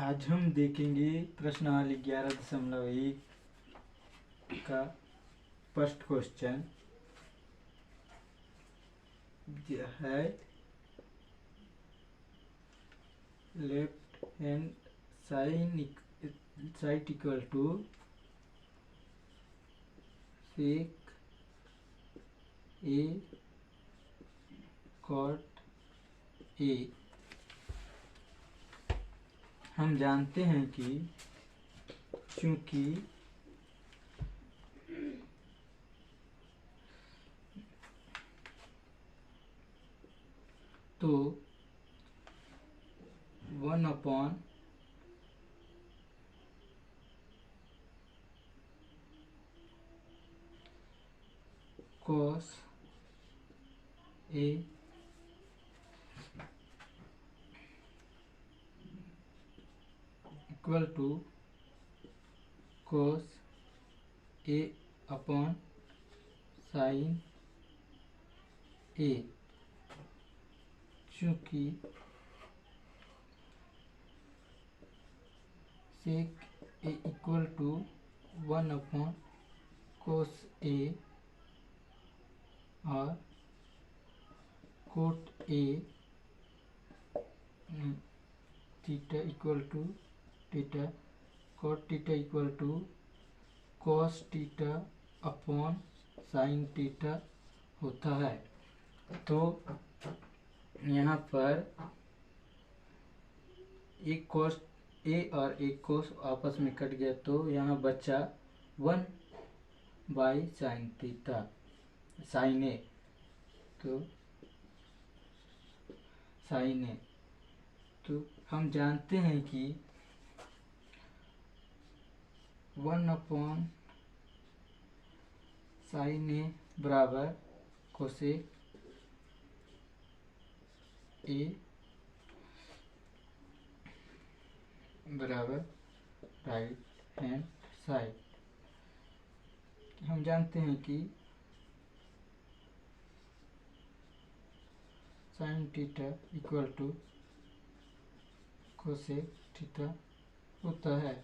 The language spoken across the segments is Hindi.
आज हम देखेंगे प्रश्नावली 11.1 का फर्स्ट क्वेश्चन। यह है left hand side equal to sec A cot A. हम जानते हैं कि चूंकि तो 1/cos A equal to cos A upon sine A. चूँकि sec A equal to 1/cos A और cot A theta equal to theta cot theta equal to cos theta upon sine theta होता है। तो यहाँ पर एक कॉस ए और एक कॉस आपस में कट गया, तो यहाँ बचा 1/sin थीटा साइन ए। तो साइन ए, तो हम जानते हैं कि 1/sin ए बराबर कोसेक ए बराबर राइट हैंड साइड। हम जानते हैं कि sine theta equal to cosec theta होता है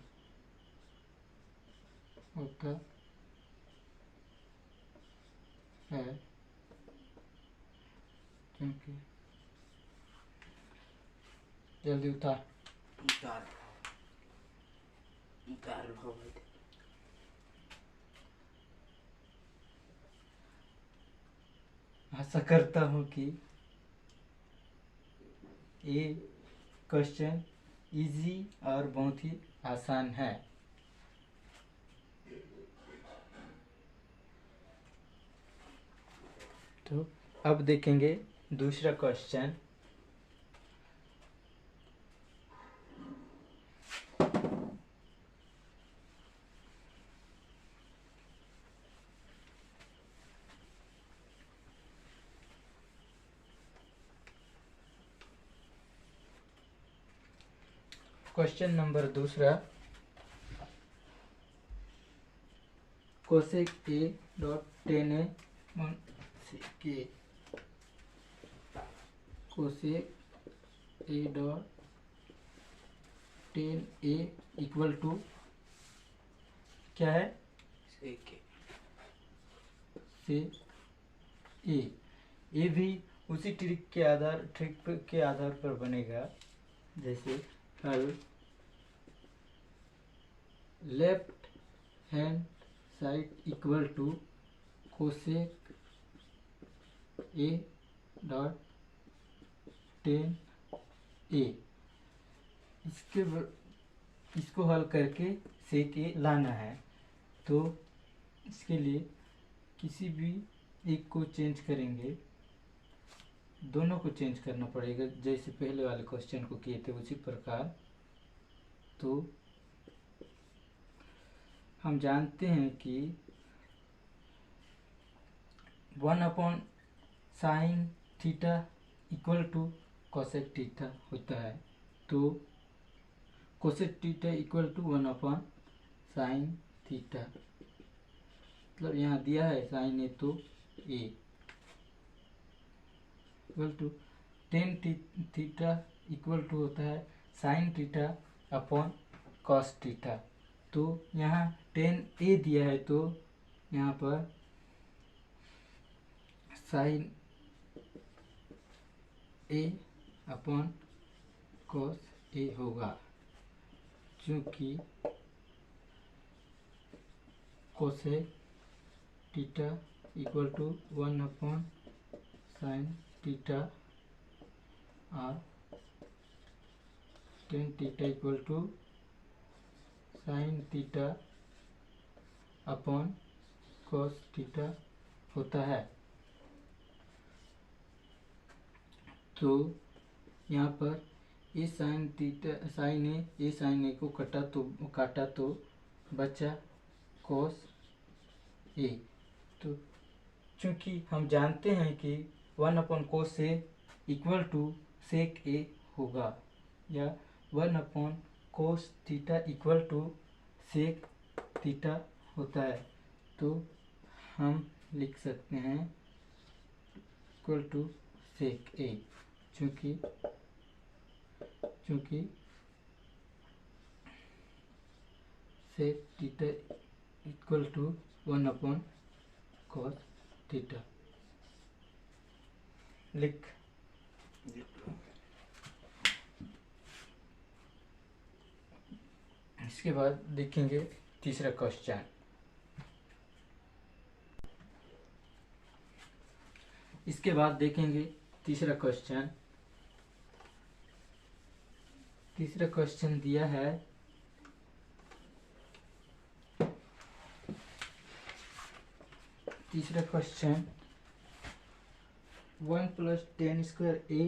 क्योंकि जल्दी उतार आशा करता हूँ कि ये क्वेश्चन इजी और बहुत ही आसान है। तो अब देखेंगे दूसरा क्वेश्चन। क्वेश्चन नंबर दूसरा, cosec A dot tan A के cosec A dot tan A equal to क्या है? सेक ए। ये भी उसी ट्रिक के आधार पर बनेगा। जैसे हल left hand side equal to cosec A dot tan A. इसको हल करके सेक ए लाना है। तो इसके लिए किसी भी एक को चेंज करेंगे, दोनों को चेंज करना पड़ेगा। जैसे पहले वाले क्वेश्चन को किए थे उसी प्रकार। तो हम जानते हैं कि 1/sin theta equal to cosec theta होता है। तो cosec theta equal to 1/sin theta, मतलब यहाँ दिया है साइन ए, तो A equal to tan theta equal to होता है sine theta upon cos theta. तो यहाँ टेन ए दिया है तो यहाँ पर sine A upon cos A होगा, क्योंकि cosec theta equal to 1 upon sine theta और tan theta equal to sine theta upon cos theta होता है। तो यहाँ पर ए साइन थीटा साइन ए साइन ए को काटा तो बचा कॉस ए। तो चूंकि हम जानते हैं कि 1 upon cos A equal to sec A होगा, या 1 upon cos theta equal to sec theta होता है, तो हम लिख सकते हैं इक्वल टू सेक ए, चूँकि sec theta equal to 1 upon cos theta. लिख इसके बाद देखेंगे तीसरा क्वेश्चन। इसके बाद देखेंगे तीसरा क्वेश्चन। तीसरा क्वेश्चन दिया है तीसरा क्वेश्चन 1 प्लस टेन स्क्वायर ए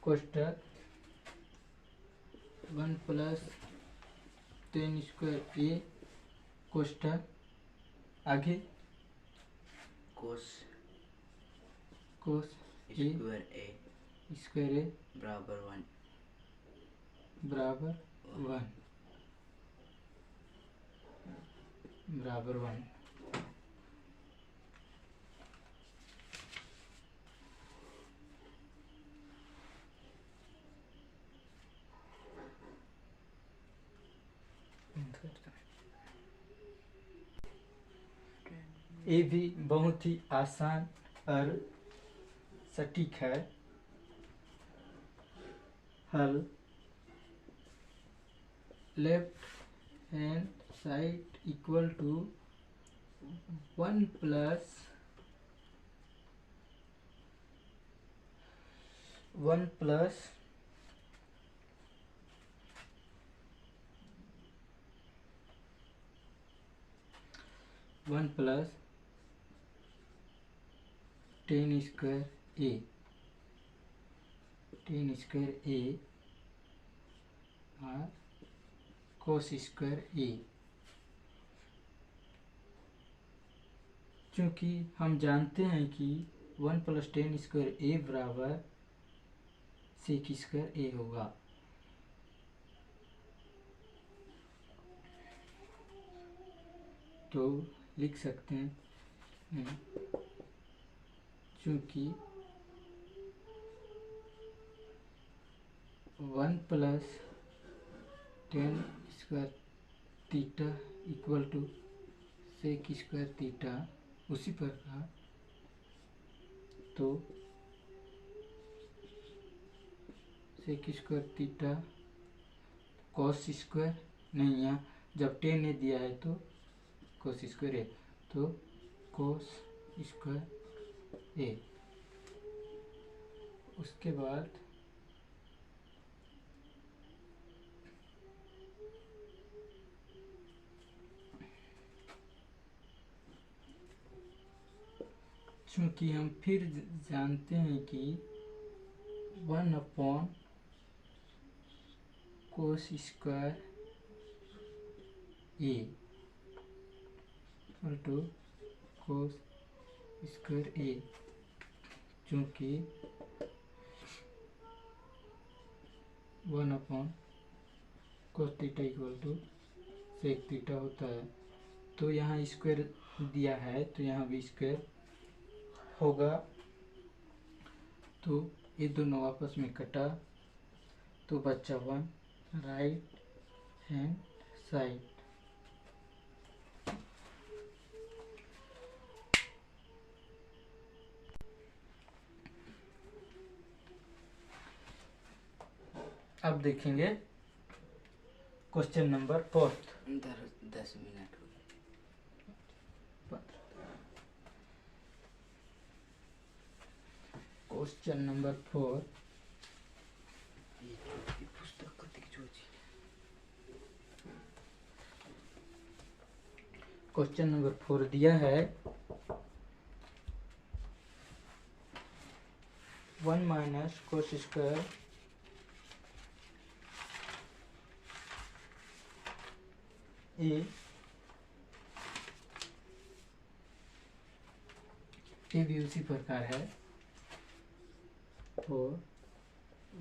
कोष्टक 1 प्लस टेन स्क्वायर ए कोष्टक आगे कोस ए स्क्वायर ए बराबर 1 बराबर 1। ये भी बहुत ही आसान और सटीक है। हल left hand side equal to 1 plus 1 plus tan square A और कोस स्क्वायर ए। चूँकि हम जानते हैं कि 1 प्लस टेन स्क्वायर ए बराबर सेक स्क्वायर ए होगा, तो लिख सकते हैं चूँकि 1 plus tan square theta equal to sec square theta, उसी प्रकार तो sec square theta cos square नहीं, यहाँ जब टेन ए दिया है तो कोस स्क्वायर ए, तो कोस स्क्वायर ए। उसके बाद चूँकि हम फिर जानते हैं कि 1 upon cos square A equal to cos square A, चूँकि 1 upon cos theta equal to sec theta होता है। तो यहाँ स्क्वायर दिया है तो यहाँ भी स्क्वायर होगा, तो ये दोनों आपस में कटा तो बच्चा 1, राइट हैंड साइड। अब देखेंगे क्वेश्चन नंबर 4। 10 मिनट हो गए। Question number 4। ये पुस्तक कति जोची। क्वेश्चन नंबर 4 दिया है 1 माइनस कोस स्क्वायर ए भी उसी प्रकार है और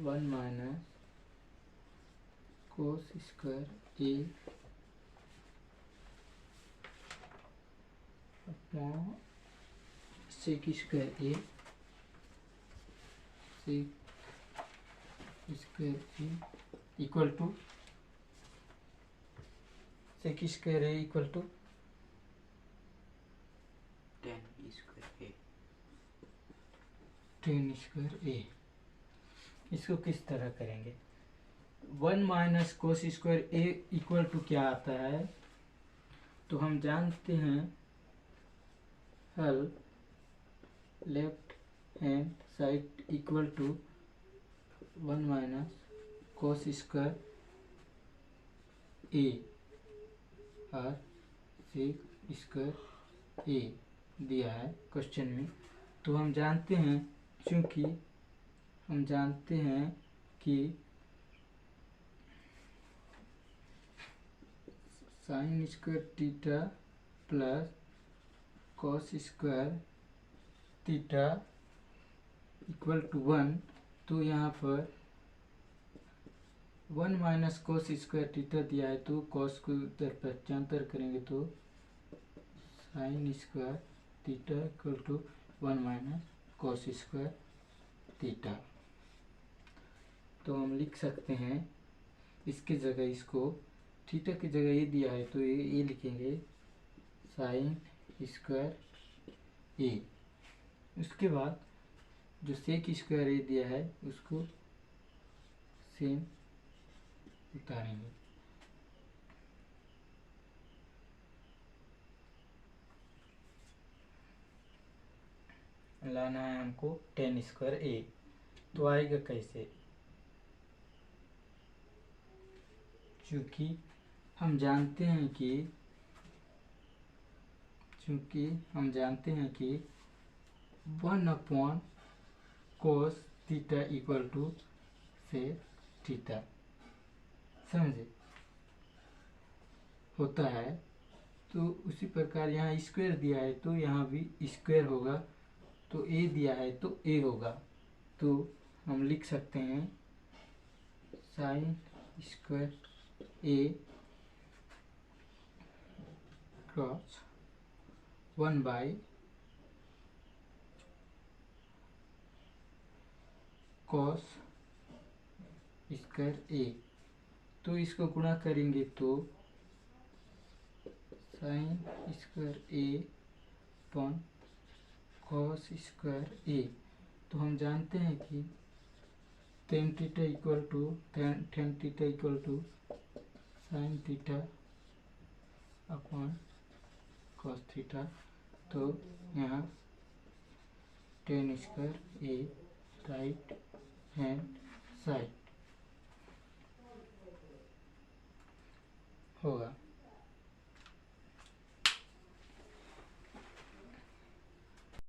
1 minus cos square A upon sec square A square A equal to sec square A equal to 10 square A. 10 square A. इसको किस तरह करेंगे? 1 minus cos square A equal to क्या आता है? तो हम जानते हैं हल left hand side equal to 1 minus cos square A और सेक स्क्वायर ए दिया है क्वेश्चन में। तो हम जानते हैं, चूंकि हम जानते हैं कि sine square theta plus cos square theta equal to 1, तो यहाँ पर 1 माइनस कोस स्क्वायर थीटा दिया है, तो कॉस को इधर पक्षांतर करेंगे तो sine square theta equal to 1 minus cos square theta. तो हम लिख सकते हैं इसके जगह, इसको थीटा की जगह ये दिया है तो ये लिखेंगे साइन स्क्वायर ए। उसके बाद जो सेक स्क्वायर ए दिया है उसको सेम उतारेंगे। लाना है हमको 10 स्क्वायर ए। तो आएगा कैसे? चूंकि हम जानते हैं कि 1 upon cos theta equal to sec theta, समझे, होता है। तो उसी प्रकार यहाँ स्क्वायर दिया है तो यहाँ भी स्क्वायर होगा, तो ए दिया है तो ए होगा। तो हम लिख सकते हैं sine square A cross 1 by cos square A. तो इसको गुणा करेंगे तो sine square A upon cos square A. तो हम जानते हैं कि tan theta equal to sine theta upon cos theta. तो यहाँ tan square A right hand side होगा।